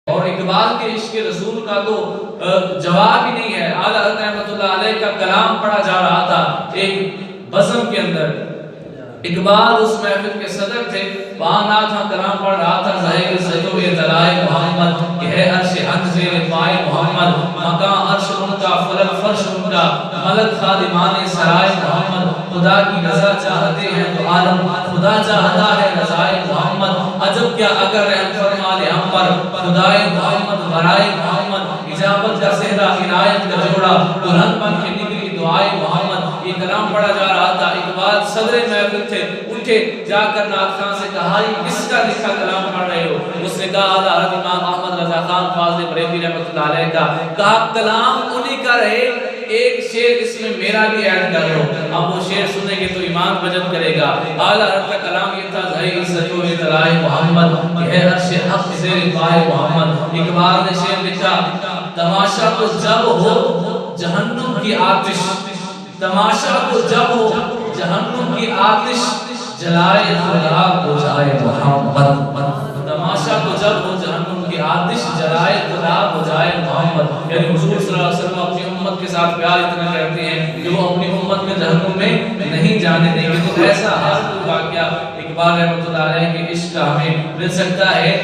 اور اقبال کے عشق رسول کا تو جواب ہی نہیں ہے۔ اعلیٰ حضرت رحمۃ اللہ علیہ کا کلام پڑھا جا رہا تھا ایک بزم کے اندر، اقبال اس محفل کے صدر تھے، وہاں نعت ہاں کلام پڑھ رہا تھا، ظاہر سجو یہ دلائے محمد، یہ ہے عرش حق زیر پائے محمد، مکان عرش ان کا فلک فرش ان کا، ملک خادمان سرائے محمد، خدا کی رضا چاہتے ہیں تو عالم خدا چاہتا ہے رضائے محمد، عجب کیا اگر رحم فرما لے ہم پر خدائے محمد برائے محمد، اجابت کا صحرا عنایت کا جوڑا دلہن بن کے نکلی دعائے محمد۔ یہ کلام پڑھا جا رہا تھا، اقبال صدر محفل تھے، اٹھے جا کر نعت خان سے کہا یہ کس کا لکھا کلام پڑھ رہے ہو؟ اس نے کہا اعلیٰ حضرت امام احمد رضا خان فاضل بریلوی رحمۃ اللہ علیہ کا۔ کہا کلام انہی کا رہے، ایک شعر اس میں میرا بھی ایڈ کر لو، اب وہ شعر سنیں گے تو ایمان بجت کرے گا۔ اعلیٰ حضرت کا کلام یہ تھا ظہیر سجو طلائے محمد، یہ ہے عرش حق زیر پائے محمد۔ اقبال نے شعر لکھا تماشا تو جب ہو جہنم کی آتش، تماشا تو جب ہو جہنم کی آتش، جلائے خدا کو جائے محمد، تماشا تو جب ہو جہنم کی آتش، جلائے خدا کو جائے محمد۔ یعنی حضور صلی اللہ علیہ وسلم اپنی امت کے ساتھ پیار اتنا کرتے ہیں کہ وہ اپنی امت میں جہنم میں نہیں جانے دیں گے۔ تو ایسا ہر واقعہ اقبال رحمۃ اللہ علیہ کے عشق کا ہمیں مل سکتا ہے۔